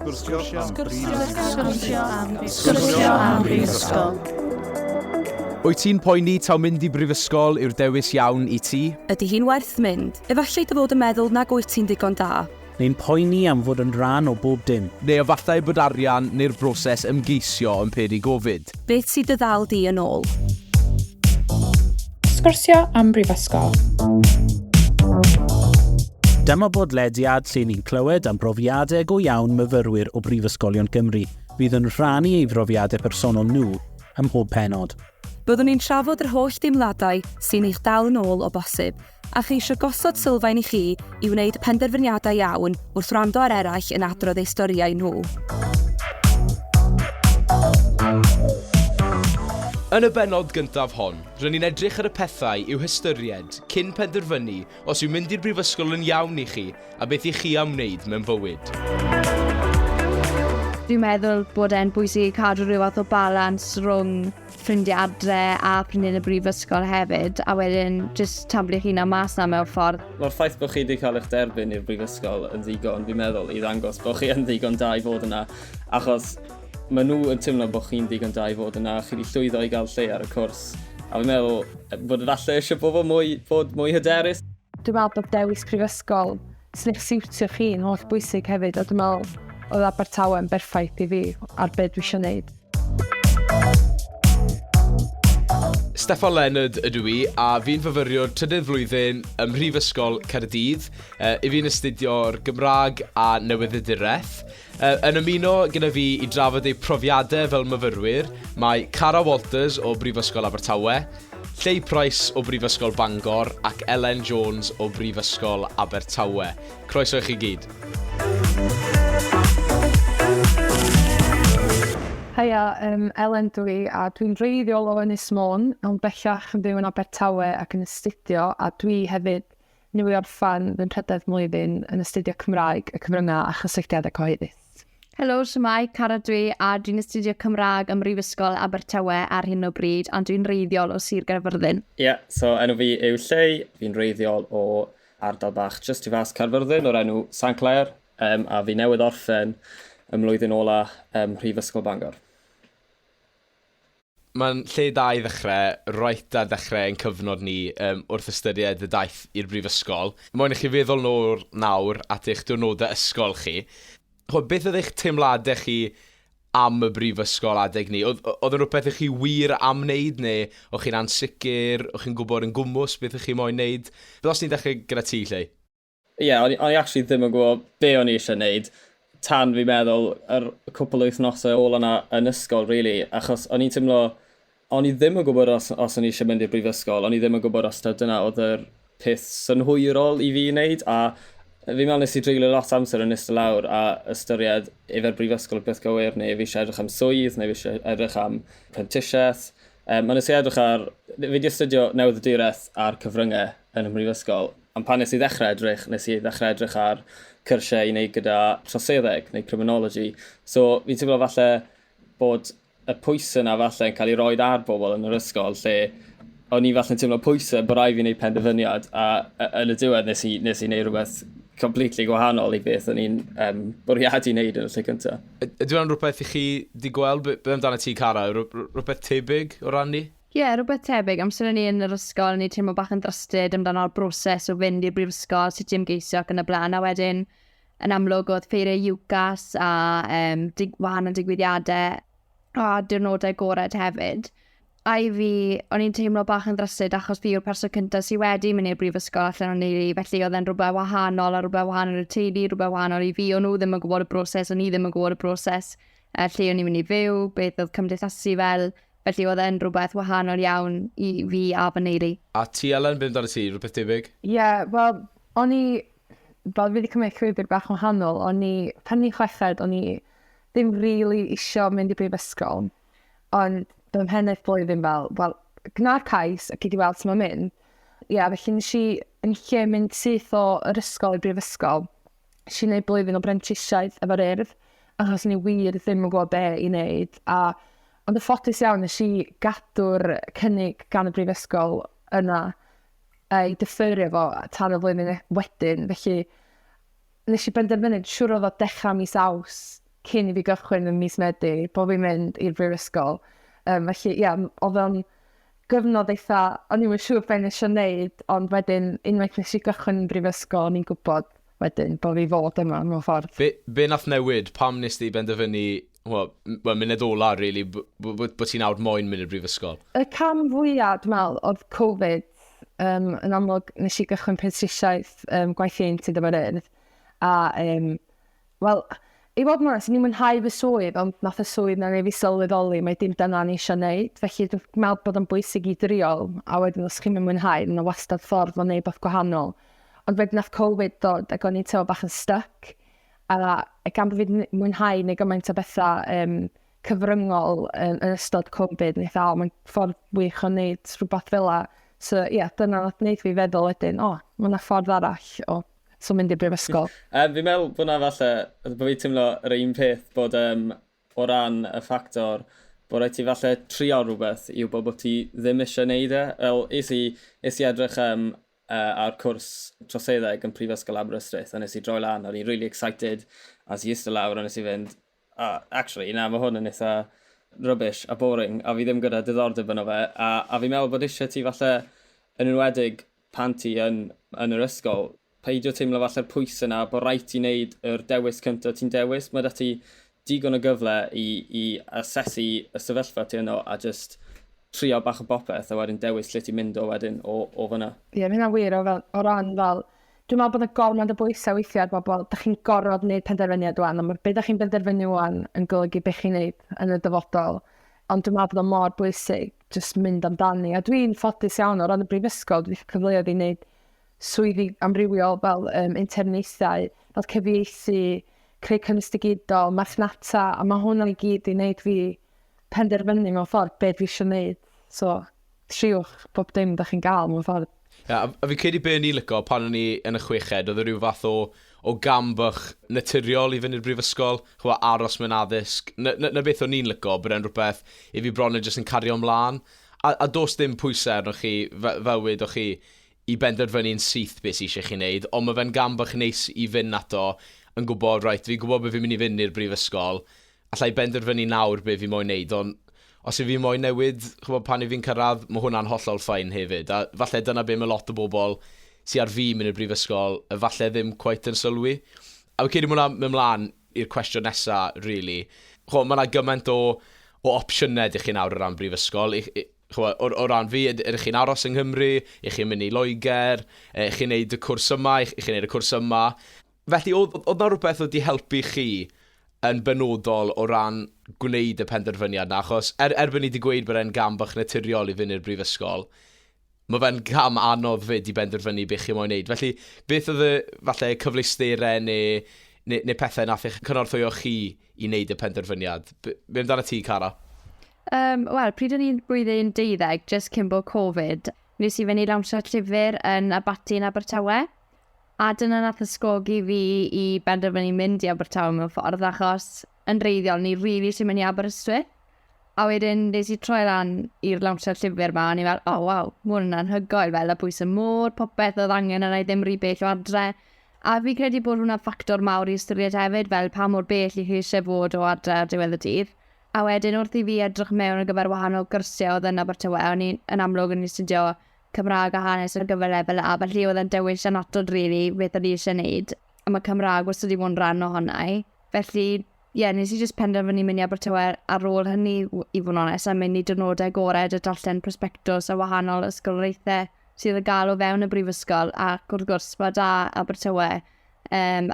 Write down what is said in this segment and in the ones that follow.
Sgwrsio am Brifysgol. Wyt ti'n poeni taw mynd i brifysgol yw'r dewis iawn i ti? Ydy hi'n werth mynd? Efallai dy fod yn meddwl nag wyt ti'n digon da. Neu'n poeni am fod yn rhan o bob dim. Neu efallai bod arian neu'r broses ymgeisio yn peri gofid? Beth sydd dy ddal di yn ôl? Sgwrsio am Brifysgol. Dyma bodlediad lle ni'n clywed am brofiadau go iawn myfyrwyr o brifysgolion Cymru. Bydd yn rhannu ei brofiadau personol nhw ym mhob pennod. Byddwn ni'n trafod yr holl deimladau sy'n eich dal yn ôl o bosib, a chi eisiau gosod sylfaen i chi i wneud penderfyniadau iawn wrth wrando ar eraill yn adrodd eu storiau nhw. Yn y bennod gyntaf hon, rydyn ni'n edrych ar y pethau i'w hystyried cyn penderfynu os yw mynd i'r brifysgol yn iawn i chi a beth i chi am wneud mewn bywyd. Dwi'n meddwl bod e'n bwysig cadw rhyw fath o balans rhwng ffrindiau adre a ffrindiau yn y brifysgol hefyd, a wedyn jyst tablu chi na mas na mewn ffordd. Mae'r ffaith bod chi wedi cael eich derbyn i'r brifysgol yn ddigon, dwi'n meddwl, i ddangos bod chi yn ddigon da i fod yna, achos maen nhw yn teimlo bod chi'n digon da i fod yna, chi wedi llwyddo i gael lle ar y cwrs. A fi'n meddwl bod yn allu eisiau bod mwy hyderus. Dwi'n meddwl bod dewis prifysgol sy'n eich siwtio chi'n holl bwysig hefyd, a dwi'n meddwl oedd Abertawe yn berffaith i fi ar beth dwi eisiau gwneud. Steffan Leonard ydw i, a fi'n fyfyriwr trydydd flwyddyn ym Mhrifysgol Caerdydd. I fi'n astudio'r Gymraeg a newyddiaduraeth. Yn ymuno gyda fi i drafod eu profiadau fel myfyrwyr, mae Cara Walters o Brifysgol Abertawe, Llei Price o Brifysgol Bangor ac Elen Jones o Brifysgol Abertawe. Croeso i chi gyd. Heia, Elen dwi, a dwi'n reiddiol o Ynys Môn, ond bellach yn byw yn Abertawe ac yn astudio, a dwi hefyd newy orffan fy nhrydydd mlwyddyn yn astudio Cymraeg, y cyfryngau a chysylltiadau cyhoeddus. Helo, shwmae, Cara dwi, a dwi'n astudio Cymraeg ym Brifysgol Abertawe ar hyn o bryd, ond dwi'n reiddiol o Sir Gaerfyrddin. So enw fi yw Llei, fi'n reiddiol o ardal bach just i fas Caerfyrddin o'r enw St Clair, a fi newydd orffen ym mlwyddyn ola Prifysgol Bangor. Mae'n lle da i ddechrau, roet ar ddechrau yn cyfnod ni wrth ystyried y daith i'r brifysgol. Mae'n i chi feddwl nawr at eich diwrnodau ysgol chi. Beth oedd eich teimladau chi am y brifysgol adeg ni? Oedd yn rhywbeth eich chi wir am wneud, neu o'ch chi'n ansicr, o'ch chi'n gwybod yn gwmws beth eich chi moyn wneud? Beth os ni'n dechrau gyda ti, Llei? O'n i actually ddim yn gwybod be o'n i eisiau wneud. Tan fi'n meddwl yr cwpl o wythnosau ôl yna yn ysgol, really, achos o'n i'n teimlo, o'n i ddim yn gwybod os o'n i eisiau mynd i'r brifysgol, o'n i ddim yn gwybod os dyna oedd yr peth synhwyrol i fi wneud, a fi'n meddwl nes i dreulio lot amser yn ystod lawr a ystyried efo'r brifysgol beth gywir, neu fi eisiau edrych am swydd, neu fi eisiau edrych am prentisiaeth. Nes i edrych ar, fi wedi astudio newyddiaduraeth ar cyfryngau yn y brifysgol, ond pan nes i ddechrau edrych ar cyrsiau i wneud gyda troseddeg neu criminology. So fi'n teimlo falle bod y pwysau yna falle yn cael ei roed ar bobl yn yr ysgol, lle o'n i falle yn teimlo pwysau bod rhaid fi wneud penderfyniad, a yn y diwedd nes i wneud rhywbeth completely gwahanol i beth o'n i'n bwriadu wneud yn y lle cyntaf. Ydy hwnna'n rhywbeth i chi di gweld? Beth amdano ti, Cara? Rhywbeth tebyg o ran ni? Rhywbeth tebyg. Amser ni yn yr ysgol, ni teimlo bach yn drysted amdano'r broses o fynd i'r brifysgol, sut i'n geisio ac yn y blaen, a wedyn yn amlwg oedd ffeiriau UCAS a wahanol digwyddiadau a diwrnodau gored hefyd. A i fi, o'n i'n teimlo bach yn drysted achos fi yw'r person cyntaf sydd wedi mynd i'r brifysgol allan o'n i, felly oedd e'n rhywbeth wahanol a rhywbeth wahanol i'r teulu, rhywbeth wahanol i fi, o'n nhw ddim yn gwybod y broses, o'n i ddim yn gwybod y broses, lle o'n i'n mynd i fyw, beth oedd cymdeithasu fel, felly oedd e'n rhywbeth wahanol iawn i fi a fy neiri. A ti, Elen, beth amdano ti, rhywbeth tebyg? Wel, o'n i, fel fi wedi cymryd llwybr bach wahanol, pan ni'n chweched, o'n i ddim really isio mynd i brifysgol, ond fy mhennaeth blwyddyn wel, gna'r cais ac i di weld sy'n ma'n mynd. Felly nes i yn lle mynd syth o'r ysgol i'r brifysgol, nes i wneud blwyddyn o brentisiaeth efo'r urdd, achos ni wir ddim yn gwybod be i wneud. Ond y ffodus iawn nes i gadw'r cynnig gan y brifysgol yna i diffyrio fo tan y flwyddyn wedyn. Felly nes i benderfynu, siŵr oedd o dechrau mis Awst cyn i fi gychwyn yn mis Medi, bod fi'n mynd i'r Brifysgol. Felly, oedd o'n gyfnod eitha, o'n i'n siŵr be'n eisiau wneud, ond wedyn, unwaith nes i gychwyn yn Brifysgol, o'n i'n gwybod wedyn bod fi fod yma mewn ffordd. Be nath newid? Pam nes ti benderfynu, munud ola, really, bod ti'n awr moyn mynd i'r Brifysgol? Y cam fwyaf, dwi'n meddwl, oedd Covid. Yn amlwg, nes i gychwyn pentrisiaeth gwaith ieuenctid am yr urdd. A, i fod mor, sy'n ni'n mwynhau fy swydd, ond nath y swydd na neu fi sylweddoli, mae dim dyna ni eisiau wneud. Felly, dwi'n meddwl bod yn bwysig i driol, a wedyn os chi'n mwynhau, yna wastad ffordd o wneud beth gwahanol. Ond wedyn nath Covid dod, ac o'n i'n teimlo bach yn stuck. A gan bod fi'n mwynhau neu gymaint o bethau cyfryngol yn ystod Covid, neu mae'n ffordd wych o wneud rhywbeth fel la. So, dyna nath wneud fi feddwl wedyn, mae yna ffordd arall o mynd i'r Brifysgol. Fi'n meddwl bod na falle, bod fi'n teimlo yr un peth bod o ran y ffactor bod rhaid ti falle trio rhywbeth i wybod bod ti ddim eisiau wneud e. Is i edrych ar cwrs troseddeg yn Prifysgol Aberystwyth, a nes i droi lan, o'n i'n really excited, a si eistedd lawr, a nes i fynd, actually, mae hwn yn eitha rubbish a boring, a fi ddim gyda diddordeb yno fe, a fi'n meddwl bod eisiau ti falle yn enwedig pan ti yn yr ysgol, peidio teimlo falle'r pwys yna bod rhaid ti wneud yr dewis cyntaf ti'n dewis. Mae da ti digon o gyfle i asesu y sefyllfa ti yno a just trio bach o bopeth a wedyn dewis lle ti'n mynd o wedyn o fyna. Mae hynna wir o ran fel, dwi'n meddwl bod y gormod o bwysau weithiau ar bobl, da chi'n gorfod wneud penderfyniad wan, ond beth da chi'n penderfynu wan yn golygu beth chi'n wneud yn y dyfodol. Ond dwi'n meddwl bod o mor bwysig just mynd amdani. A dwi'n ffodus iawn o ran y Brifysgol, dwi'n cyfleoedd i wneud swyddi amrywiol fel interneithau, fel cyfieithu, creu cynnwys digidol, marchnata, a mae hwnna i gyd i wneud fi penderfynu mewn ffordd beth fi eisiau wneud. So, triwch bob dim da chi'n gael mewn ffordd. A fi'n credu be o'n i lygo pan o'n i yn y chweched, oedd rhyw fath o gambach naturiol i fynd i'r Brifysgol, aros mewn addysg. Na beth o'n i'n lygo, bod e'n rhywbeth i fi bron yn jyst yn cario ymlaen. A dos dim pwysau arnoch chi, fywyd o'ch chi, i benderfynu'n syth beth sy'n eisiau chi wneud, ond mae fe'n gambach neis i fynd ato yn gwybod, fi'n gwybod beth fi'n mynd i fynd i'r Brifysgol, allai benderfynu nawr beth fi'n moyn wneud, ond os i fi'n moyn newid, pan i fi'n cyrraedd, mae hwnna'n hollol ffain hefyd. A falle dyna be mae lot o bobl sy'n ar fi mynd i'r Brifysgol, falle ddim cweit yn sylwi. A fi'n credu mwyn ymlaen i'r cwestiwn nesaf, really. Mae yna gymaint o opsiynau i chi nawr o ran Brifysgol. O ran fi, ydych chi'n aros yng Nghymru, ych chi'n mynd i Loegr, ych chi'n neud y cwrs yma, ych chi'n neud y cwrs yma. Felly, oedd na rhywbeth wedi helpu chi yn benodol o ran gwneud y penderfyniad na, achos erbyn ni wedi gweud bod e'n gam bach naturiol i fynd i'r Brifysgol, mae fe'n gam anodd fyd i benderfynu beth chi'n moyn wneud. Felly, beth oedd y falle cyfleusterau neu pethau nath eich cynorthwyo chi i wneud y penderfyniad? Be amdano ti, Cara? Wel, pryd o'n i'n blwyddyn 12, just cyn bod Covid, nes i fynd i lawnsio llyfr yn Abati yn Abertawe. A dyna nath ysgogi fi i benderfynu mynd i Abertawe mewn ffordd, achos yn reiddiol ni rili sy'n mynd i Aberystwyth. A wedyn nes i troi lan i'r lawnsio llyfr ma, a ni fel, waw, mae hwnna'n anhygoel, fel y bwys y môr, popeth oedd angen yna i ddim rhy bell o adre. A fi credu bod hwnna'n ffactor mawr i ystyried hefyd, fel pa mor bell i chi eisiau fod o adre ar diwedd y dydd. A wedyn wrth i fi edrych mewn ar gyfer wahanol gyrsiau oedd yn Abertawe, o'n i'n aamlwg yn astudio Cymraeg a hanes ar gyfer lefel A, felly oedd yn dewis anatod rili beth o'n i eisiau wneud, a mae Cymraeg wastad i fod yn rhan ohonau. Felly, nes i jyst penderfynu mynd i Abertawe ar ôl hynny i fod yn onest, a mynd i dynodau gored a darllen prospectos a wahanol ysgolreithau sydd y gael o fewn y Brifysgol, ac wrth gwrs mae da Abertawe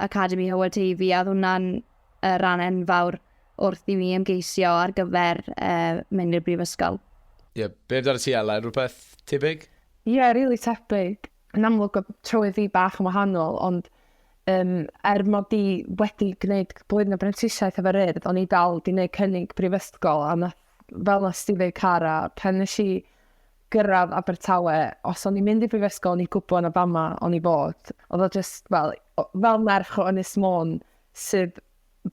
Academi Hywel Teifi, a hwnna'n rhan enfawr wrth i mi ymgeisio ar gyfer mynd i'r Brifysgol. Be amdano ti, Ela? Rhywbeth tebyg? Really tebyg. Yn amlwg o trywydd fi bach yn wahanol, ond mod i wedi gwneud blwyddyn o brentisiaeth efo'r urdd, o'n i dal di wneud cynnig Brifysgol, a fel nes ti dweud, Cara, pan nes i gyrraedd Abertawe, os o'n i'n mynd i Brifysgol, o'n i'n gwybod na fama o'n i bod. Oedd o just, fel merch o Ynys Môn sydd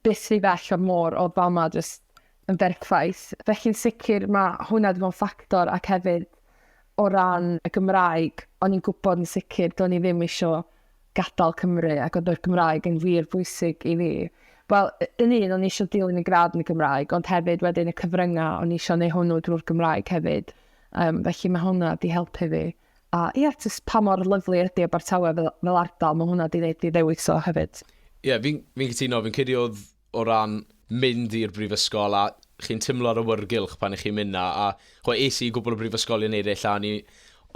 byth rhy bell o'r môr o fama just yn berffaith. Felly'n sicr mae hwnna wedi bod yn ffactor, ac hefyd o ran y Gymraeg, o'n i'n gwybod yn sicr do'n i ddim eisiau gadael Cymru, ac oedd y Gymraeg yn wir bwysig i fi. Wel, yn un, o'n i eisiau dilyn y gradd yn y Gymraeg, ond hefyd wedyn y cyfryngau, o'n i eisiau neud hwnnw drwy'r Gymraeg hefyd. Felly mae hwnna di helpu fi. A ia, just pa mor lyflu ydy Abertawe fel ardal, mae hwnna di wneud i ddewis o hefyd. Ie, fi'n cytuno, fi'n credu oedd o ran mynd i'r brifysgol a chi'n teimlo ar y wyrgylch pan ych chi'n mynd na, a es i gwbl o brifysgolion eraill a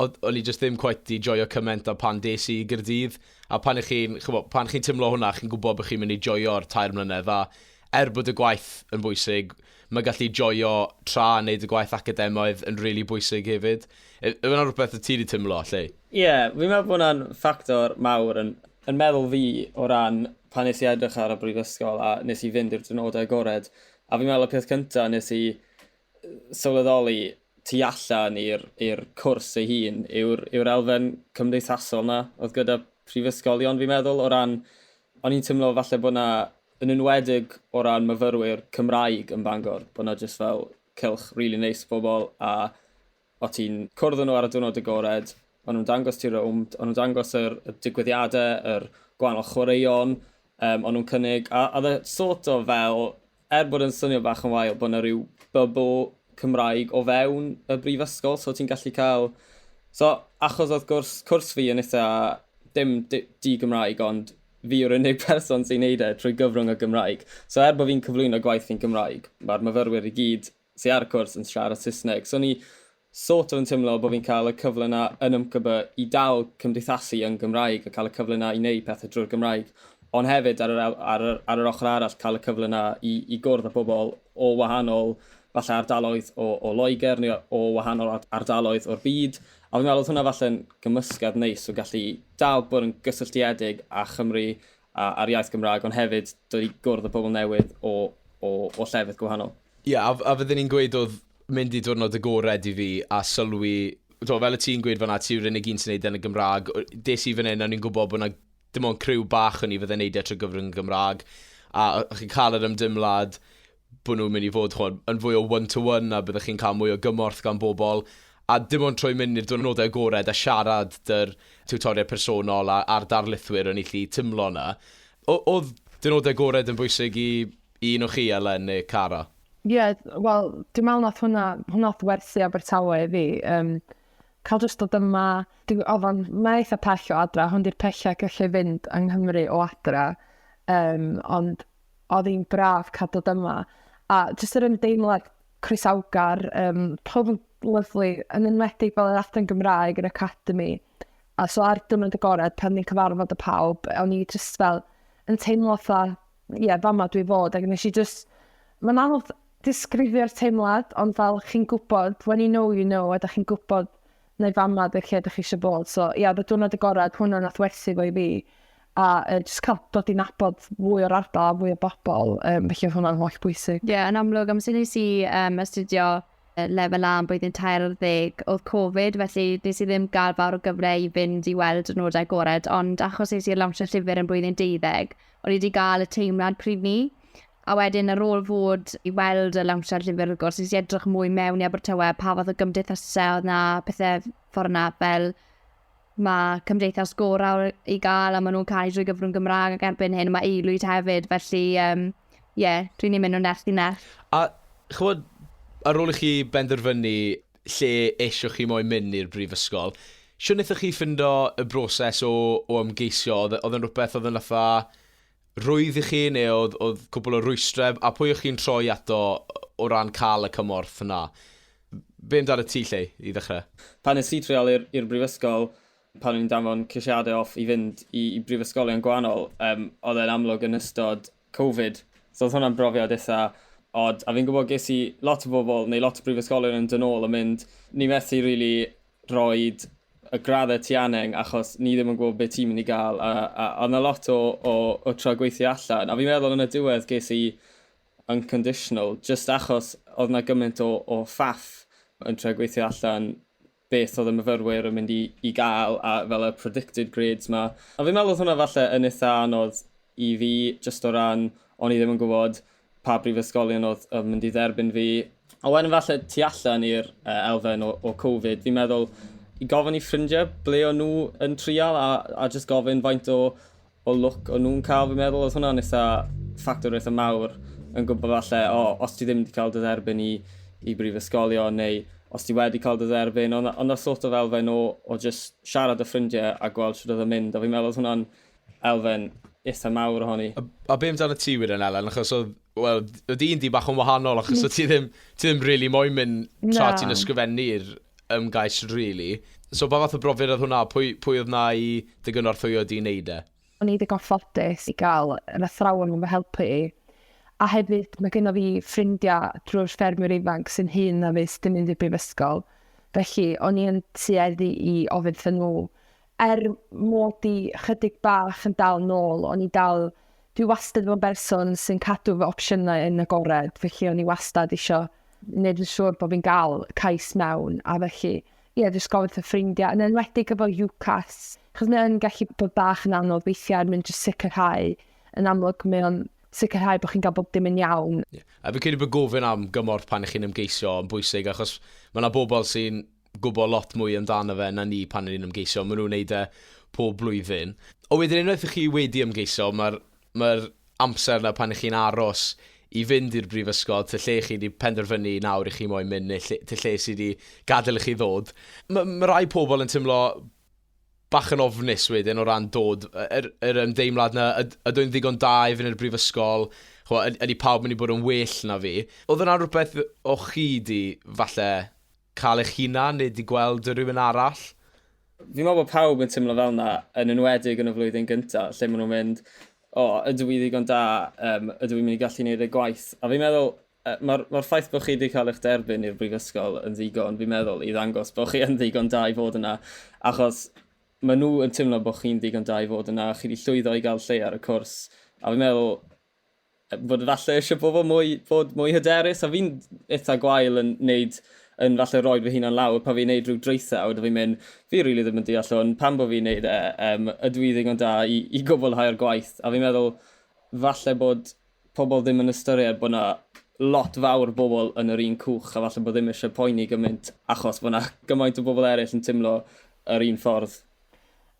o'n i just ddim quite i joio cymaint a pan des i Gaerdydd, a pan chi'n teimlo hwnna, chi'n gwybod bod chi'n mynd i joio'r 3 mlynedd, a bod y gwaith yn bwysig, mae gallu joio tra wneud y gwaith academaidd yn really bwysig hefyd. Yna rhywbeth y ti wedi teimlo, lle? Ie, fi'n meddwl bod hwnna'n ffactor mawr yn meddwl fi o ran pan nes i edrych ar y brifysgol a nes i fynd i'r dynodau agored. A fi'n meddwl y peth cyntaf nes i sylweddoli tu allan i'r cwrs ei hun yw'r elfen cymdeithasol na oedd gyda prifysgolion fi'n meddwl o ran, o'n i'n teimlo falle bod na yn enwedig o ran myfyrwyr Cymraeg yn Bangor, bod na just fel cylch really nice bobl a o ti'n cwrdd nhw ar y diwrnod agored, o'n nhw'n dangos ti rownd, o'n nhw'n dangos y digwyddiadau, yr gwahanol chwaraeon, o'n nhw'n cynnig, a oedd sort o fel, bod yn swnio bach yn wael, bod na rhyw bybl Cymraeg o fewn y brifysgol, so ti'n gallu cael... So, achos oedd cwrs fi yn eitha dim di-Gymraeg, ond fi yw'r unig person sy'n neud trwy gyfrwng y Gymraeg. So, bod fi'n cyflwyno gwaith fi'n Gymraeg, mae'r myfyrwyr i gyd sy'n ar y cwrs yn siarad Saesneg. So, ni sort of yn teimlo bod fi'n cael y cyfle yna yn ymgyby i dal cymdeithasu yn Gymraeg a cael y cyfle yna i wneud pethau drwy'r Gymraeg. Ond hefyd ar yr ochr arall cael y cyfle yna i gwrdd â bobl o wahanol falle ardaloedd o Loegr neu o wahanol ardaloedd o'r byd. A fi'n meddwl hwnna falle'n gymysgedd neis o gallu dal bod yn gysylltiedig â Chymru a'r iaith Gymraeg, ond hefyd dod i gwrdd â pobl newydd o llefydd gwahanol. Ie, a fydden ni'n gweud oedd mynd i diwrnod agored i fi a sylwi, fel y ti'n gweud fan'na, ti yw'r unig un sy'n neud yn y Gymraeg. Des i fan hyn, o'n i'n gwybod bod yna dim ond criw bach o'n i fydden neud trwy gyfrwng y Gymraeg, a chi'n cael yr ymdymlad bod nhw'n mynd i fod yn fwy o one-to-one a byddwch chi'n cael mwy o gymorth gan bobl, a dim ond trwy mynd i'r diwrnodau agored a siarad dy'r tiwtoriau personol a'r darlithwyr yn ei lli tymlo yna. Oedd diwrnodau agored yn bwysig i un o chi, Elen neu Cara? Ie, wel, dwi'n meddwl nath hwnna werthu Abertawe i fi. Cael just dod yma, mae eitha pell o adra, hwn di'r pellau gallu fynd yng Nghymru o adra, ond oedd hi'n braf cael dod yma. A jyst yr ymdeimlad croesawgar, pob yn lyflu, yn enwedig fel yr adran Gymraeg, yr academi. A so ar diwrnod agored, pan ni'n cyfarfod y pawb, o'n i jyst fel yn teimlo fa, fama dwi fod, ac nes i jyst, mae'n anodd disgrifio'r teimlad, ond fel chi'n gwybod, when you know, a da chi'n gwybod neu fama lle ydych chi eisiau bod. So, y diwrnod agored, hwnna nath werthu fo i fi. A jyst cael dod i nabod fwy o'r ardal a fwy o bobl, felly hwnna'n holl bwysig. Ie, yn amlwg, am sy'n nes i astudio lefel A yn blwyddyn 13, oedd Covid, felly nes i ddim gael fawr o gyfle i fynd i weld y nodau agored, ond achos nes i'r lawnsio llyfr yn blwyddyn 12, o'n i wedi cael y teimlad prif ni, a wedyn ar ôl fod i weld y lawnsio llyfr, wrth gwrs, nes i edrych mwy mewn i Abertawe, pa fath o gymdeithasau oedd na pethau ffordd na, fel mae cymdeithas gorau i gael a maen nhw'n cael drwy gyfrwng Gymraeg ac erbyn hyn, mae eilwyd hefyd, felly dwi'n mynd o nerth i nerth. A chwod, ar ôl i chi benderfynu lle eisiau chi moyn mynd i'r brifysgol, siwn wnaethoch chi ffindo y broses o ymgeisio, oedd yn rhywbeth oedd yn fatha rwydd i chi neu oedd cwbl o rwystreb, a pwy o'ch chi'n troi ato o ran cael y cymorth yna? Be amdano ti lle i ddechrau? Pan nes i trial i'r brifysgol, pan o'n i'n danfon cysiadau off i fynd i brifysgolion gwahanol, oedd e'n amlwg yn ystod Covid. So oedd hwnna'n brofiad eitha odd. A fi'n gwybod ges i lot o bobl, neu lot o brifysgolion yn dyn ôl yn mynd, ni methu really roed y graddau tianeng achos ni ddim yn gwybod beth ti'n mynd i gael. A oedd yna lot o tro gweithio allan. A fi'n meddwl yn y diwedd ges i unconditional, just achos oedd yna gymaint o ffaff yn tro gweithio allan beth oedd y myfyrwyr yn mynd i gael a fel y predicted grades ma. A fi'n meddwl oedd hwnna falle yn eitha anodd i fi, just o ran, o'n i ddim yn gwybod pa brifysgolion oedd mynd i dderbyn fi. A wedyn falle tu allan i'r elfen o Covid, fi'n meddwl i gofyn i ffrindiau ble o'n nhw yn trial a just gofyn faint o look o'n nhw'n cael, fi'n meddwl. Oedd hwnna'n eitha ffactor eitha mawr yn gwybod falle, os ti ddim wedi cael dydderbyn i brifysgolion, neu os ti wedi cael dydderbyn, ond na sort of elfen o just siarad y ffrindiau a gweld sydd oedd yn mynd, a fi'n meddwl hwnna'n elfen eitha mawr ohoni. A be amdano ti wedyn, Elen? Achos oedd un di bach yn wahanol, achos oedd ti ddim really moyn mynd tra ti'n ysgrifennu'r ymgais, really. So, ba fath o brofiad oedd hwnna? Pwy oedd na i dy gynorthwyo di wneud e? O'n i ddigon ffodus i gael yr athrawon yn fy helpu i. A hefyd, mae gennym fi ffrindiau drwy'r ffermwyr ifanc sy'n hun na fi sy'n mynd i'r brifysgol. Felly, o'n i'n tueddu i ofyn thyn nhw. Mod i chydig bach yn dal nôl, dwi wastad fo'n berson sy'n cadw fy opsiynau yn agored. Felly, o'n i wastad eisiau wneud yn siŵr bod fi'n gael cais mewn. A felly, jyst gofyn y ffrindiau. Yn enwedig efo UCAS, chos mae'n gallu bod bach yn anodd weithiau mae'n jyst sicrhau. Yn amlwg, mae'n sicrhau bod chi'n cael bob dim yn iawn. A fi'n credu bod gofyn am gymorth pan ych chi'n ymgeisio yn bwysig, achos mae yna bobl sy'n gwybod lot mwy amdano fe na ni pan ni'n ymgeisio. Maen nhw'n neud e pob blwyddyn. O wedyn unwaith ych chi wedi ymgeisio, mae'r amser na pan ych chi'n aros i fynd i'r brifysgol, ty lle chi wedi penderfynu nawr i chi moyn mynd, neu ty lle sydd wedi gadael i chi ddod. Mae rai pobl yn teimlo bach yn ofnus wedyn o ran dod, yr ymdeimlad na, ydw'n ddigon da i fynd i'r brifysgol, ydy pawb mynd i bod yn well na fi. Oedd yna rhywbeth o chi di falle cael eich hunan neu di gweld rhywun arall? Fi'n meddwl bod pawb yn teimlo fel yna yn enwedig yn y flwyddyn gyntaf, lle maen nhw'n mynd, ydw i ddigon da, ydw i'n mynd i gallu gwneud y gwaith. A fi'n meddwl, mae'r ffaith bod chi wedi cael eich derbyn i'r brifysgol yn ddigon, fi'n meddwl, i ddangos bod chi yn ddigon da i fod yna, achos maen nhw yn teimlo bod chi'n ddigon da i fod yna, chi wedi llwyddo i gael lle ar y cwrs. A fi'n meddwl bod falle eisiau bod mwy hyderus, a fi'n eitha gwael yn falle roed fy hunan lawr pan fi'n neud rhyw dreithawd, a fi'n mynd, fi rili ddim yn deall hwn, pan bod fi'n neud ydw i ddigon da i gwblhau'r gwaith. A fi'n meddwl falle bod pobl ddim yn ystyried bod yna lot fawr bobl yn yr un cwch, a falle bod ddim eisiau poeni gymaint, achos bod yna gymaint o bobl eraill yn teimlo yr un ffordd.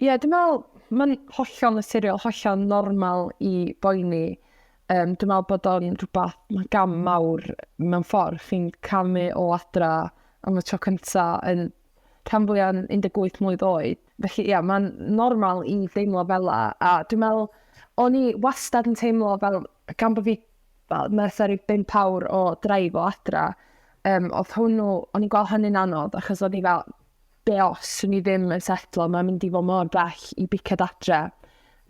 Dwi'n meddwl, mae'n hollol naturiol, hollol normal i boeni. Dwi'n meddwl bod o'n rhywbeth, mae'n gam mawr mewn ffordd. Chi'n camu o adra am y tro cyntaf yn rhan fwyaf 18 mlwydd oed. Felly, mae'n normal i deimlo fel la. A dwi'n meddwl, o'n i wastad yn teimlo fel, gan bod fi merthyr i 5 awr o draif o adra, oedd hwnnw, o'n i'n gweld hynny'n anodd, achos o'n i fel, be os swn i ddim yn setlo, mae'n mynd i fod mor bell i bicad adre,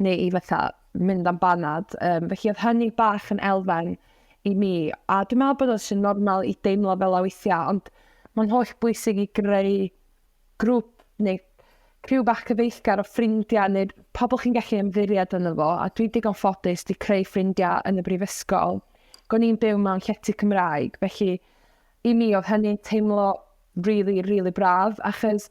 neu i fatha mynd am banad. Felly oedd hynny bach yn elfen i mi. A dwi'n meddwl bod o'n normal i deimlo fel a weithiau, ond mae'n holl bwysig i greu grŵp neu criw bach cyfeillgar o ffrindiau neu pobl chi'n gallu ymddiried yno fo. A dwi'n digon ffodus di creu ffrindiau yn y brifysgol. Go'n i'n byw mewn llety Cymraeg, felly i mi oedd hynny'n teimlo really, really braf, achos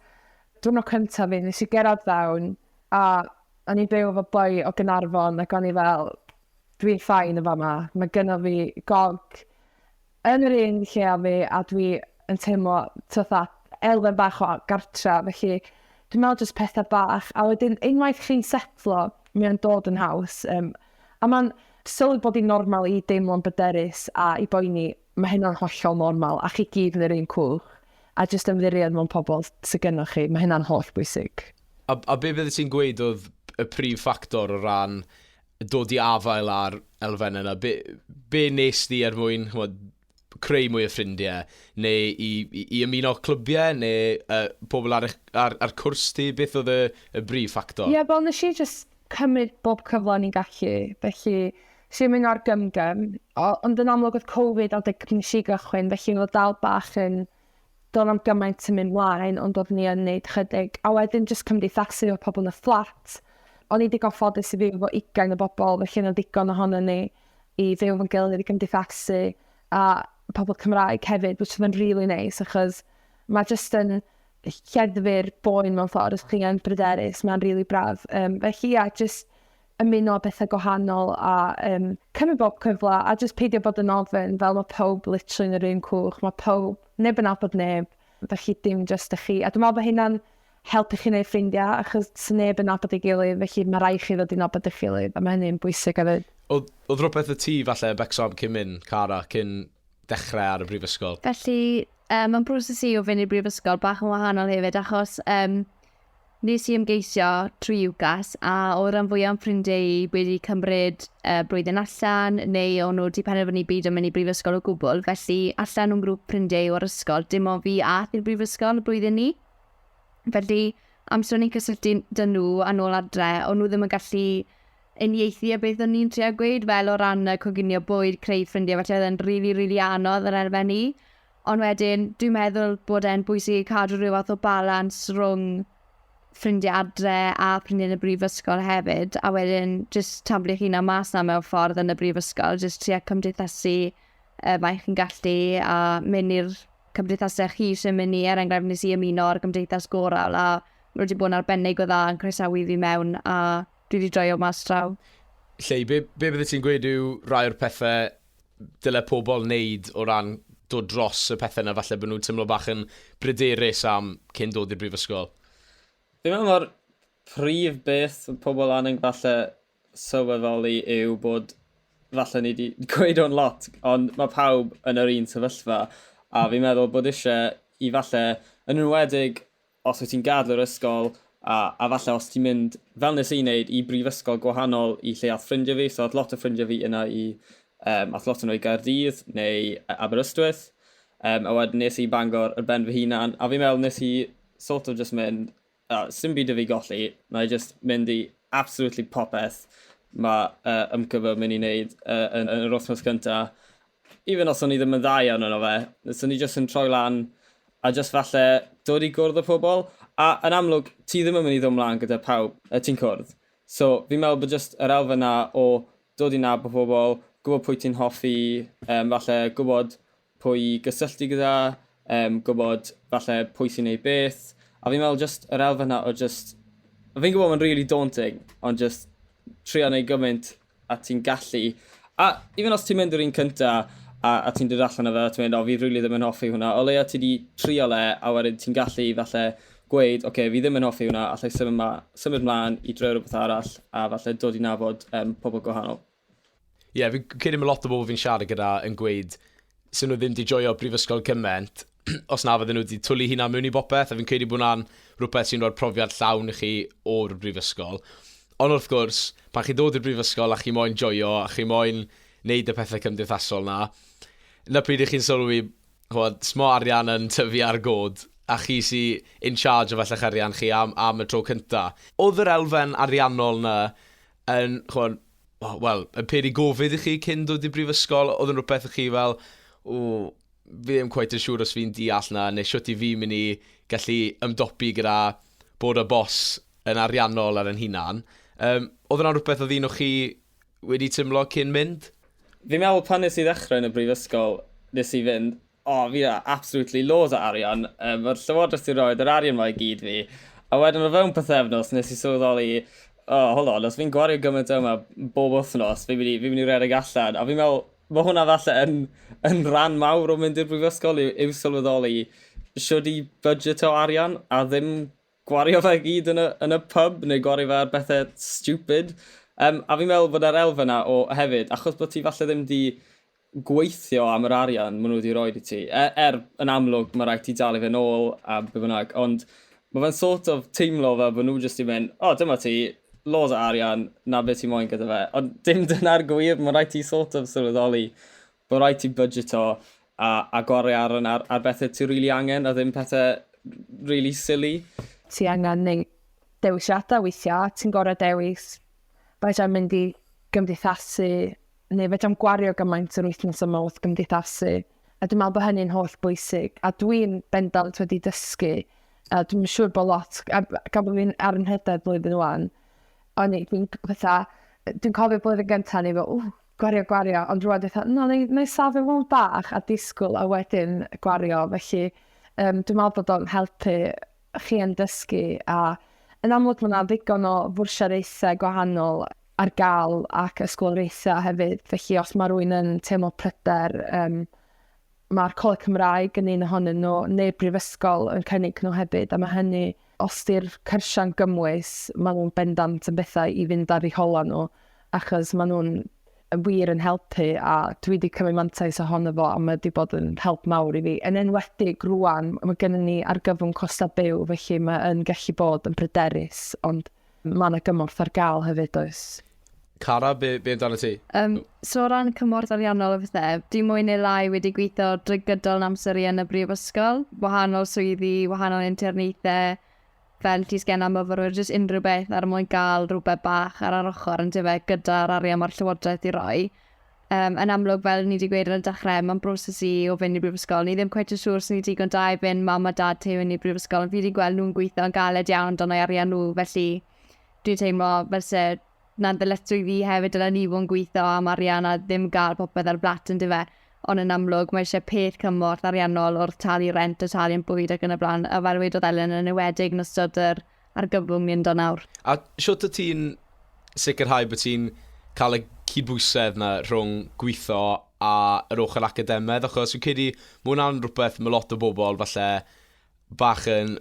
diwrnod cyntaf fi, nes i gerad fewn, a o'n i'n byw efo boi o Gaernarfon, ac o'n i fel, dwi'n ffain efo yma, mae gynno fi gog yn yr un lle a fi, a dwi yn teimlo, elfen bach o gartra, felly dwi'n meddwl jyst pethau bach, a wedyn unwaith chi'n setlo, mae'n dod yn haws, a mae'n sylwi bod hi'n normal i deimlo'n byderus a i boeni, mae hynna'n hollol normal, a chi gyd yn yr un cwch. A jyst ymddiried mewn pobl sy'n gynnwch chi, mae hynna'n holl bwysig. A be bydde ti'n gweud oedd y prif ffactor o ran dod i afael ar elfen yna? Be nes di mwyn creu mwy o ffrindiau? Neu i ymuno clwbiau? Neu pobl ar cwrs ti? Beth oedd y brif ffactor? Wel, nes i jyst cymryd bob cyfle ni'n gallu. Felly, sy'n mynd ar gymgym. Ond yn amlwg oedd Covid nes i gychwyn, felly oedd dal bach yn do'n am gymaint yn mynd mlaen, ond oedd ni yn neud chydig. A wedyn jyst cymdeithasu o pobl yn y fflat. O'n i digon ffodus i fyw efo 20 o bobl, felly yna digon ohono ni i fyw efo'n gilydd i gymdeithasu. A pobl Cymraeg hefyd, which oedd yn really nice, achos mae jyst yn lleddfu'r boen mewn ffordd, os chi'n bryderus, mae'n really braf. Felly jyst ymuno bethau gwahanol a cymryd bob cyfle a jyst peidio bod yn ofyn fel mae pawb literally yn yr un cwch, mae pawb neb yn abod neb, felly dim jyst y chi. A dwi'n meddwl bod hynna'n helpu chi wneud ffrindiau, achos sy'n neb yn abod ei gilydd, felly mae rai chi ddod i'n abod eich gilydd, a mae hynny'n bwysig hefyd. Oedd rhywbeth y ti falle becsom cyn mynd, Cara, cyn dechrau ar y brifysgol? Felly, mae'n broses i o fynd i'r brifysgol bach yn wahanol hefyd, achos nes i ymgeisio trwy UCAS, a o ran fwyaf o'n ffrindiau i wedi cymryd blwyddyn allan, neu o'n nhw wedi penderfynu byd yn mynd i brifysgol o gwbl. Felly, allan o'n grŵp ffrindiau o'r ysgol, dim ond fi ath i'r brifysgol y blwyddyn ni. Felly, amser o'n i'n cysylltu dyn nhw a nôl adre, o'n nhw ddim yn gallu uniaethu a beth o'n i'n trio gweud, fel o ran y coginio bwyd, creu ffrindiau, felly oedd e'n rili anodd ar erfen ni. Ond wedyn, dwi'n meddwl bod e'n bwysig cadw rhyw fath o balans rhwng ffrindiau adre a ffrindiau yn y brifysgol hefyd, a wedyn jyst tablu'ch hunan mas na mewn ffordd yn y brifysgol, jyst trio cymdeithasu mae chi'n gallu a mynd i'r cymdeithasau chi sy'n mynd i, enghraifft nes i ymuno ar gymdeithas goral, a mae wedi bod yn arbennig o dda yn croesawu fi mewn, a dwi wedi joio mas draw. Llei, be bydde ti'n gweud yw rai o'r pethau dyle pobl wneud o ran dod dros y pethau yna, falle bod nhw'n teimlo bach yn bryderus am cyn dod i'r brifysgol? Fi'n meddwl mae'r prif beth pobl angen falle sylweddoli yw bod falle ni wedi gweud o'n lot, ond mae pawb yn yr un sefyllfa, a fi'n meddwl bod eisiau i falle, yn enwedig os wyt ti'n gadw'r ysgol, a falle os ti'n mynd, fel nes i'n neud, i brifysgol gwahanol i lle ath ffrindiau fi, so ath lot o ffrindiau fi yna i ath lot yn o'i Gaerdydd neu Aberystwyth, a wedyn nes i Bangor ar ben fy hunan, a fi'n meddwl nes i sort of just mynd, sy'n byd y fi golli, na i just mynd i absolutely popeth mae ymcyfo mynd i wneud yn yr wythnos cyntaf. Even os o'n i ddim yn dda iawn yno fe, so ni just yn troi lan a just falle dod i gwrdd y pobl. A yn amlwg, ti ddim yn mynd i ddod ymlaen gyda pawb ti'n cwrdd. So fi'n meddwl bod just yr elfen na o dod i nabod pobl, gwybod pwy ti'n hoffi, falle gwybod pwy gysylltu gyda, gwybod falle pwy sy'n neud beth. A fi'n meddwl just yr elfen na o just... Fi'n gwybod mae'n really daunting, ond just trio neud gymaint a ti'n gallu. A even os ti'n mynd o'r un cyntaf a ti'n dod allan o fe, ti'n mynd, fi really ddim yn hoffi hwnna. O leia ti di trio le, a wedyn ti'n gallu falle gweud, fi ddim yn hoffi hwnna, allai symud mlaen i droi rhywbeth arall, a falle dod i nabod pobl gwahanol. Ie, fi'n credu mae lot o bobl fi'n siarad gyda yn gweud sy'n nhw ddim wedi joio brifysgol cymaint, os na fydden nhw wedi twlu hunan mewn i bopeth, a fi'n credu bod hwnna'n rhywbeth sy'n rhoi'r profiad llawn i chi o'r brifysgol. Ond wrth gwrs, pan chi dod i'r brifysgol a chi moyn joio, a chi moyn wneud y pethau cymdeithasol na pryd i chi'n sylwi, smo arian yn tyfu ar god, a chi sy'n in charge o fella'ch arian chi am y tro cynta. Oedd yr elfen ariannol na yn, yn peri gofyd i chi cyn dod i brifysgol? Oedd yn rhywbeth i chi fel, fi ddim cweith yn siŵr os fi'n deall na, neu siwt i fi mynd i gallu ymdopi gyda bod y bos yn ariannol ar yn hunan. Oedd yna rhywbeth oedd un o chi wedi tymlo cyn mynd? Fi'n meddwl pan nes i ddechrau yn y brifysgol, nes i fynd, fi absolutely loads o arian. Mae'r llywodraeth i roed yr arian mae i gyd fi. A wedyn o fewn pethefnos nes i sylweddoli, hold on, os fi'n gwario gymaint yma bob wythnos, fi'n mynd i redeg allan. A fi'n meddwl, mae hwnna falle yn rhan mawr o mynd i'r brifysgol yw sylweddoli siwr i budget o arian a ddim gwario fe gyd yn y pub neu gwario fe ar bethau stupid. A fi'n meddwl bod yr elfen yna o hefyd, achos bod ti falle ddim di gweithio am yr arian maen nhw wedi roed i ti. Yn amlwg, mae rhaid ti dalu fe nôl a be bynnag, ond mae fe'n sort of teimlo fe bod nhw jyst i mynd, dyma ti, loads o arian, na beth ti moyn gyda fe. Ond dim dyna'r gwir, mae rhaid ti sort of sylweddoli bod rhaid ti budgeto a gwario ar bethau ti really angen a ddim pethau really silly. Ti angen neu dewisiadau weithiau, ti'n gorau dewis. Faint am mynd i gymdeithasu, neu faint am gwario gymaint yr wythnos yma wrth gymdeithasu. A dwi'n meddwl bod hynny'n holl bwysig. A dwi'n bendant wedi dysgu. A dwi'n siŵr bod lot, gan bod fi'n ar yn hyder blwyddyn wan. Ond dwi'n cofio blwyddyn gyntaf ni fel, gwario. Ond rwan dwi'n neu safio fel bach a disgwyl a wedyn gwario. Felly dwi'n meddwl bod o'n helpu chi yn dysgu a yn amlwg mae yna ddigon o fwrsiaraethau gwahanol ar gael ac ysgolreithau hefyd. Felly os mae rhywun yn teimlo pryder, mae'r Coleg Cymraeg yn un ohonyn nhw, neu brifysgol yn cynnig nhw hefyd. A mae hynny, os di'r cyrsiau'n gymwys, mae nhw'n bendant yn bethau i fynd ar eu hola nhw. Achos mae nhw'n wir yn helpu a dwi wedi cymryd mantais ohono fo a mae wedi bod yn help mawr i fi. Yn enwedig rwan, mae gennym ni argyfwng costa byw, felly mae yn gallu bod yn bryderus, ond mae yna gymorth ar gael hefyd oes. Cara, be amdano ti? So o ran cymorth ariannol o bethau, di mwy neu lai wedi gweithio drwy gydol amser i yn y brifysgol, wahanol swyddi, wahanol internaethau, fel ti sgen am myfyrwyr, jyst unrhyw beth ar mwyn gael rhywbeth bach ar yr ochr yn dyfod gyda'r arian mae'r llywodraeth i roi. Yn amlwg fel ni wedi gweud yn y dechrau, mae'n broses i o fynd i brifysgol. Ni ddim cweith yn siŵr sy'n ni digon da i fynd mam a dad te fynd i brifysgol. Fi wedi gweld nhw'n gweithio yn galed iawn don o'i arian nhw, felly dwi'n teimlo fel se na'n ddyletswydd fi hefyd dyna ni fod yn gweithio am arian a ddim gael popeth ar blat yn dyfa. Ond yn amlwg, mae eisiau peth cymorth ariannol o'r talu rent, y talu yn bwyd ac yn y blaen, a fel wedodd Elen yn ewedig yn ystod yr argyfwng ni'n do nawr. A siwt y ti'n sicrhau bod ti'n cael y cydbwysedd na rhwng gweithio a yr ochr academaidd, achos fi'n credu mae hwnna'n rhywbeth mae lot o bobl falle bach yn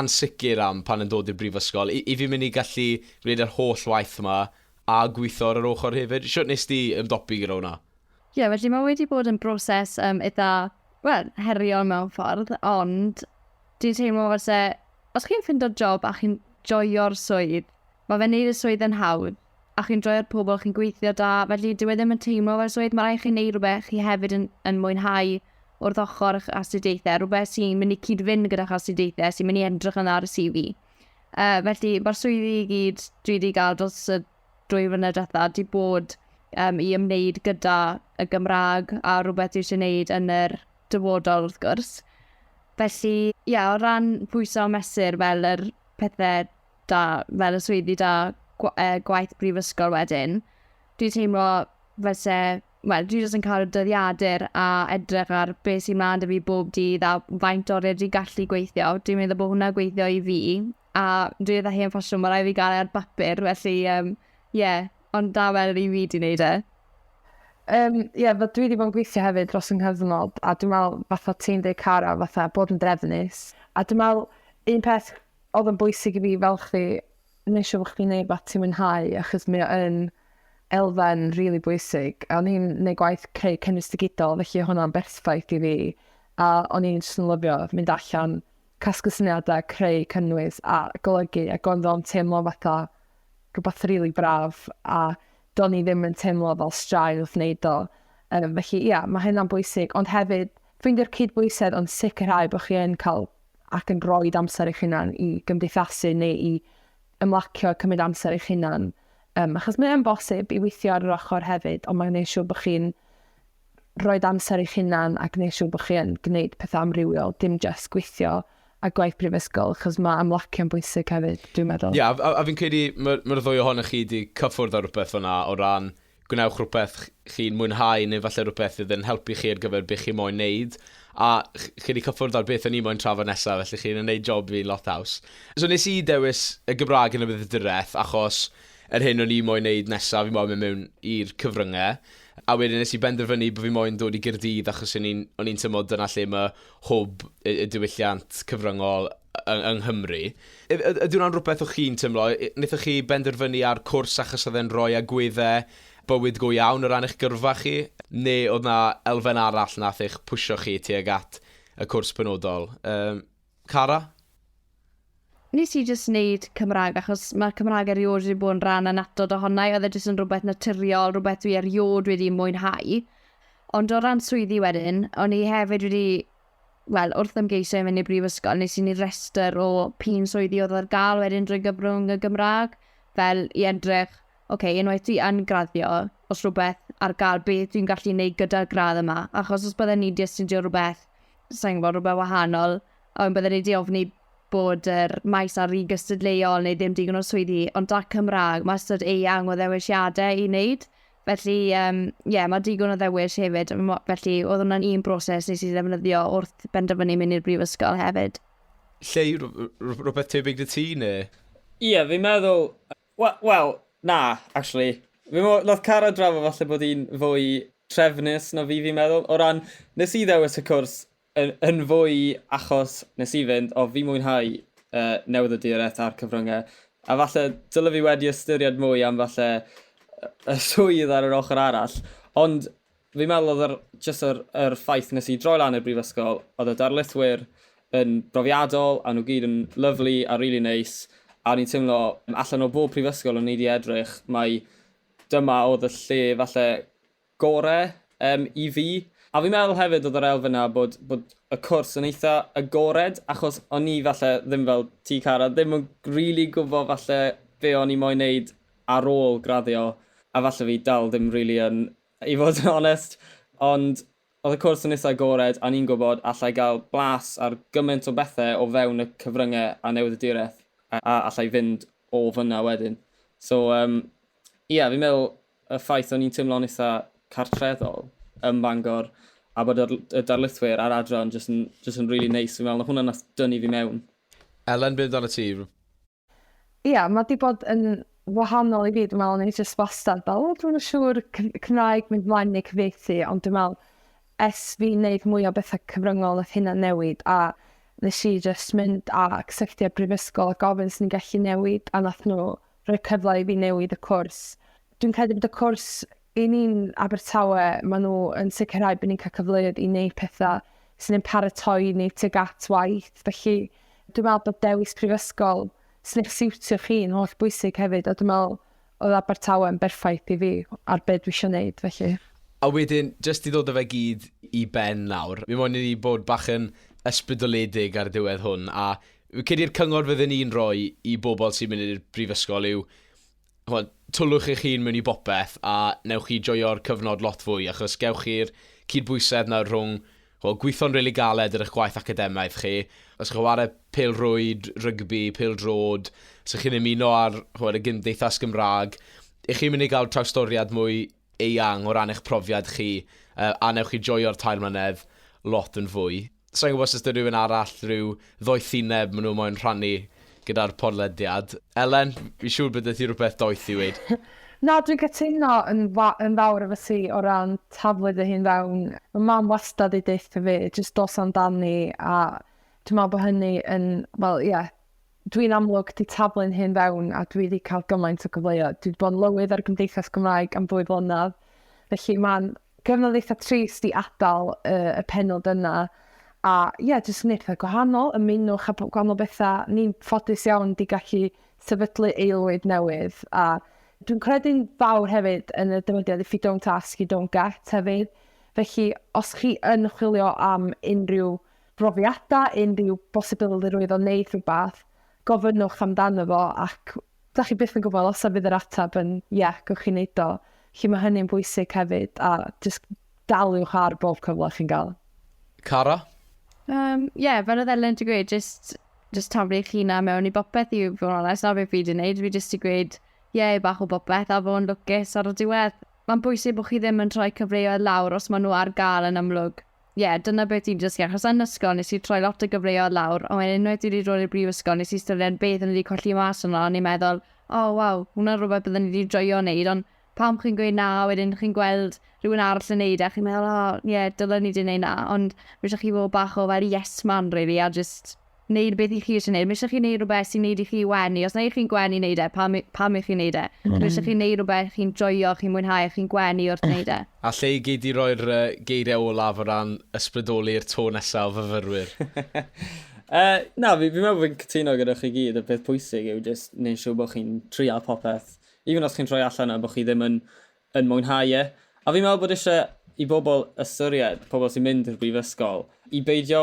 ansicr am pan yn dod i'r brifysgol. I fi mynd i gallu gwneud yr holl waith yma a gweithio ar yr ochr hefyd. Siwt nes ti ymdopi gyda hwnna? Ie, felly mae wedi bod yn broses eitha, heriol mewn ffordd, ond dwi'n teimlo fel os chi'n ffindo job a chi'n joio'r swydd, mae fe'n neud y swydd yn hawdd, a chi'n joio'r pobl chi'n gweithio da, felly dyw e ddim yn teimlo fel swydd, mae rhaid chi'n neud rhywbeth chi hefyd yn mwynhau wrth ochr eich astudiaethau, rhywbeth sy'n mynd i cyd-fynd gyda'ch astudiaethau, sy'n mynd i edrych yn ar y CV. Felly, mae'r swyddi i gyd dwi wedi gael dros y 2 flynedd diwethaf, di bod i ymwneud gyda y Gymraeg a rhywbeth dwi eisiau gwneud yn yr dyfodol wrth gwrs. Felly, o ran pwyso mesur fel yr pethau da, fel y swyddi da gwaith brifysgol wedyn, dwi'n teimlo fel dwi jyst yn cael y dyddiadur a edrych ar beth sy'n mlaen dy fi bob dydd a faint o'r wedi gallu gweithio. Dwi'n meddwl bod hwnna gweithio i fi a dwi'n dda hen ffasiwn, mae rai fi gael ar bapur, felly ond da fel i fi di wneud e. Fel dwi wedi bod yn gweithio hefyd dros yng nghyfnod, a dwi'n meddwl fatha ti'n dweud Cara, fatha bod yn drefnus. A dwi'n meddwl un peth oedd yn bwysig i fi fel chdi, neu siw bod chdi'n neud beth ti'n mwynhau, achos mae yn elfen rili bwysig. A o'n i'n neud gwaith creu cynnwys digidol, felly hwnna'n berffaith i fi. A o'n i'n jyst yn lyfio mynd allan, casglu syniadau, creu cynnwys a golygu, a gonddo'n teimlo fatha rhywbeth rili braf, a do'n i ddim yn teimlo fel straen wrth wneud o. Felly, mae hynna'n bwysig, ond hefyd, ffeindio'r cydbwysedd ond sicrhau bod chi yn cael ac yn rhoi amser eich hunan i gymdeithasu neu i ymlacio cymryd amser eich hunan. Achos mae'n bosib i weithio ar yr ochr hefyd, ond mae'n gwneud siŵr bod chi'n rhoi amser eich hunan a gwneud siŵr bod chi'n gwneud pethau amrywiol, dim just gweithio a gwaith brifysgol, achos mae amlacio'n bwysig hefyd, dwi'n meddwl. A fi'n credu mae'r ddwy ohonych chi wedi cyffwrdd ar rhywbeth o'na o ran gwnewch rhywbeth chi'n mwynhau neu falle rhywbeth fydd yn helpu chi ar gyfer beth chi moyn wneud. A chi wedi cyffwrdd ar beth o'n i moyn trafod nesaf, felly chi'n gwneud job fi'n lot haws. So nes i dewis y Gymraeg yn y byddydyreth, achos yr hyn o'n i moyn wneud nesaf, fi moyn mynd mewn i'r cyfryngau. A wedyn nes i benderfynu bod fi moyn dod i Gaerdydd achos o'n i'n tymod dyna lle mae hwb y diwylliant cyfryngol yng Nghymru. Ydy hwnna'n rhywbeth o'ch chi'n tymlo? Wnaethoch chi benderfynu ar cwrs achos oedd e'n rhoi agweddau bywyd go iawn o ran eich gyrfa chi? Neu oedd na elfen arall nath eich pwysio chi tuag at y cwrs penodol? Cara? Nes i jyst wneud Cymraeg, achos mae Cymraeg erioed wedi bod yn rhan anatod ohonnau, oedd e jyst yn rhywbeth naturiol, rhywbeth dwi erioed wedi mwynhau. Ond o ran swyddi wedyn, o'n i hefyd wedi, wrth ymgeisio i fynd i brifysgol, nes i wneud rester o pin swyddi oedd ar gael wedyn drwy gyfrwng y Gymraeg, fel i edrych, unwaith dwi yn graddio, os rhywbeth ar gael beth dwi'n gallu wneud gyda'r gradd yma, achos os byddai ni di astudio rhywbeth, rhywbeth wahanol, ond byddai ni di ofni bod yr maes ar i gystadleuol neu ddim digon o swyddi, ond da Cymraeg, mae ystod eang o ddewisiadau i wneud. Felly, mae digon o ddewis hefyd. Felly, oedd hwnna'n un broses nes i ddefnyddio wrth benderfynu mynd i'r brifysgol hefyd. Lle rhywbeth tebyg dy ti, neu? Fi'n meddwl... na, actually. Nath Cara drafod falle bod hi'n fwy trefnus na fi'n meddwl. O ran, nes i ddewis y cwrs yn fwy achos nes i fynd o fi mwynhau newyddodiaeth a'r cyfryngau. A falle dyle fi wedi ystyried mwy am falle y swydd ar yr ochr arall. Ond fi'n meddwl oedd yr ffaith nes i droi lan i'r brifysgol, oedd y darlithwyr yn brofiadol, a nhw gyd yn lyflu a really nice, a ni'n teimlo allan o bob prifysgol yn wneud i edrych, mae dyma oedd y lle falle gorau i fi. A fi'n meddwl hefyd oedd yr elfen yna bod y cwrs yn eitha agored, achos o'n i falle ddim fel ti Cara, ddim yn really gwybod falle be o'n i moyn wneud ar ôl graddio, a falle fi dal ddim really yn, i fod yn onest, ond oedd y cwrs yn eitha agored, a ni'n gwybod allai gael blas ar gymaint o bethau o fewn y cyfryngau a newyddiaduraeth, a allai fynd o fyna wedyn. So, fi'n meddwl y ffaith o'n i'n teimlo'n eitha cartreddol ym Bangor, a bod y darlithwyr a'r adran jyst yn really nice. Fi'n meddwl na hwnna nath dynnu fi mewn. Elen, beth dan y ti? Ia, mae di bod yn wahanol i fi, dwi'n meddwl, ni jyst wastad fel, dwi'n siŵr Cymraeg mynd mlaen neu cyfieithu, ond dwi'n meddwl, fi wneud mwy o bethau cyfryngol nath hynna newid, a nes i jyst mynd a cysylltu â brifysgol a gofyn sy'n ni'n gallu newid, a nath nhw rhoi cyfle i fi newid y cwrs. Dwi'n credu bod y cwrs i ni'n Abertawe, maen nhw yn sicrhau bod ni'n cael cyfleoedd i wneud pethau sy'n ni'n paratoi ni tuag at waith. Felly, dwi'n meddwl bod dewis prifysgol sy'n eich siwtio chi'n holl bwysig hefyd, a dwi'n meddwl oedd Abertawe yn berffaith i fi ar beth dwi eisiau wneud, felly. A wedyn, jyst i ddod o fe gyd i ben nawr, mi moyn i ni bod bach yn ysbrydoledig ar diwedd hwn, a cyd i'r cyngor fydden ni'n rhoi i bobl sy'n mynd i'r brifysgol yw, twlwch eich hun mewn i bopeth a newch chi joio'r cyfnod lot fwy, achos gewch chi'r cydbwysedd na rhwng gweithio'n rili galed ar eich gwaith academaidd chi. Os chi'n chwarae pêl-rwyd, rygbi, pêl-drod, os chi'n ymuno ar y gymdeithas Gymraeg, ych chi'n mynd i gael trawstoriad mwy eang o ran eich profiad chi, a newch chi joio'r tair mlynedd lot yn fwy. So'n gwybod os ydy rhywun arall rhyw ddoethineb maen nhw moyn rhannu gyda'r podlediad. Elen, fi siŵr bod ydy rhywbeth doeth i weid. Na, dwi'n cytuno yn fawr efo si o ran taflud y hun fewn. Mae mam wastad i deitha fi, jyst dos amdani, a dwi'n meddwl bod hynny yn, dwi'n amlwg di taflu'n hun fewn, a dwi wedi cael gymaint o gyfleoedd. Dwi wedi bod yn lywydd ar Gymdeithas Gymraeg am 2 blynedd. Felly mae'n gyfnod eitha trist i adael y pennod yna. A jyst yn eitha gwahanol, ymunwch a gwahanol bethau. Ni'n ffodus iawn di gallu sefydlu aelwyd newydd. A dwi'n credu'n fawr hefyd yn y dymudiad, if you don't ask, you don't get hefyd. Felly, os chi yn chwilio am unrhyw brofiadau, unrhyw bosibility rwydd o wneud rhywbeth, gofynnwch amdano fo, ac da chi byth yn gwybod os fydd yr atab yn, gwch chi wneud o. Felly mae hynny'n bwysig hefyd, a jyst daliwch ar bob cyfle chi'n gael. Cara? Fel oedd Elen ti gweud, just taflu chi na mewn i bopeth i fod yn onest, na beth fi wedi gwneud, fi just i gweud, bach o bopeth a fod yn lwcus ar y diwedd. Mae'n bwysig bod chi ddim yn troi cyfleoedd lawr os maen nhw ar gael yn amlwg. Dyna beth ti'n dysgu, achos yn ysgol nes i troi lot o gyfleoedd lawr, ond wedyn unwaith wedi dod i'r brifysgol, nes i styried beth yn wedi colli mas yno, a ni'n meddwl, hwnna'n rhywbeth byddwn ni wedi joio wneud, ond pam chi'n gweud na, wedyn chi'n gweld rhywun arall yn neud, a chi'n meddwl, dylen ni wedi wneud na, ond fe chi fod bach o fel yes man, really, a just wneud beth i chi eisiau wneud. Fe chi'n neud rhywbeth sy'n neud i chi wenu. Os na i chi'n gwenu wneud e, pam i chi'n neud e? Fe chi'n neud rhywbeth chi'n joio, chi'n mwynhau, chi'n gwenu wrth wneud e. A lle i gyd i roi'r geiriau olaf o ran ysbrydoli'r to nesaf o fyfyrwyr? Na, fi'n meddwl fi'n cytuno gyda chi gyd, y peth pwysig yw just neud siŵr bod chi'n trial popeth. Even os chi'n troi allan yna, bod chi ddim yn mwynhau e. A fi'n meddwl bod eisiau i bobl ystyried, pobl sy'n mynd i'r brifysgol, i beidio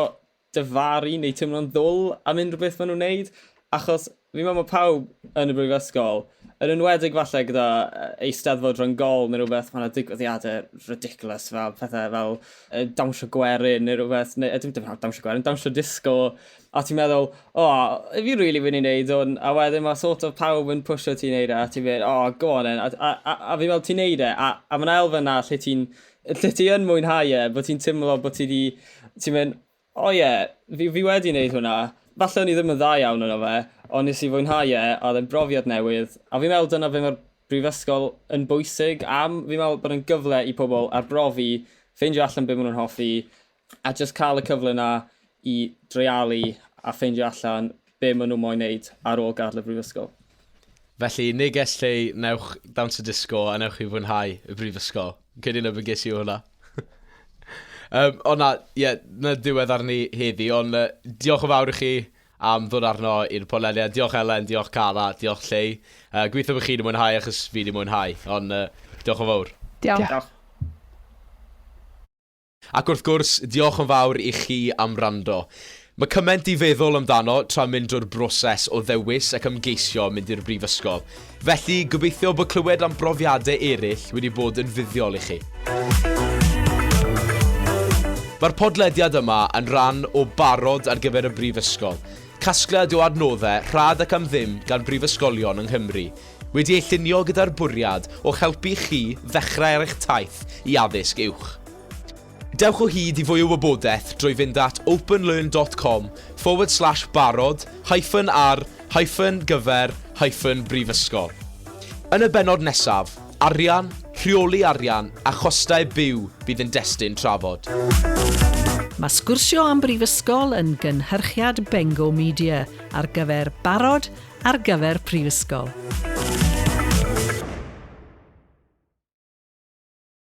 dyfaru neu teimlo'n ddwl am unrhyw beth maen nhw'n wneud. Achos fi'n meddwl mae pawb yn y brifysgol, yn enwedig falle gyda eisteddfod rhyngol neu rhywbeth, mae'n digwyddiadau ridiculous fel pethau fel dawnsio gwerin neu rhywbeth, dim dawnsio gwerin, dawnsio disco, a ti'n meddwl, fi really fynd i wneud hwn, a wedyn mae sort of pawb yn pwysio ti'n wneud e, a ti'n mynd, go on then, a fi'n meddwl ti'n wneud e, a mae'n elfen na lle ti'n mwynhau e, bod ti'n teimlo bod ti'n mynd, fi wedi wneud hwnna, falle o'n i ddim yn dda iawn yno fe, ond nes i fwynhau e, a oedd e'n brofiad newydd. A fi'n meddwl dyna fe mae'r brifysgol yn bwysig, am fi'n meddwl bod yn gyfle i pobl arbrofi, ffeindio allan beth maen nhw'n hoffi, a just cael y cyfle yna i dreialu a ffeindio allan beth maen nhw'n moyn wneud ar ôl gadael y brifysgol. Felly, neges lle, newch dawns y disgo a newch chi fwynhau y brifysgol. Cyd i'n ymwneud i hwnna. Ond na, na diwedd arni heddi, ond diolch yn fawr i chi am ddod arno i'r poleniad. Diolch Elen, diolch Cara, diolch Llei. Gweithio bod chi'n mwynhau achos fi wedi mwynhau, ond diolch yn fawr. Diolch. Ac wrth gwrs, diolch yn fawr i chi am rando. Mae cymaint i feddwl amdano tra mynd drwy'r broses o ddewis ac ymgeisio mynd i'r brifysgol. Felly, gobeithio bod clywed am brofiadau eraill wedi bod yn fuddiol i chi. Mae'r podlediad yma yn rhan o barod ar gyfer y brifysgol. Casgliad o adnoddau rhad ac am ddim gan brifysgolion yng Nghymru. Wedi ei llunio gyda'r bwriad o helpu chi ddechrau ar eich taith i addysg uwch. Dewch o hyd i fwy o wybodaeth drwy fynd at openlearn.com/barod-ar-gyfer-brifysgol. Yn y bennod nesaf, arian, rheoli arian a chostau byw bydd yn destun trafod. Mae Sgwrsio am Brifysgol yn gynhyrchiad Bengo Media ar gyfer barod ar gyfer prifysgol.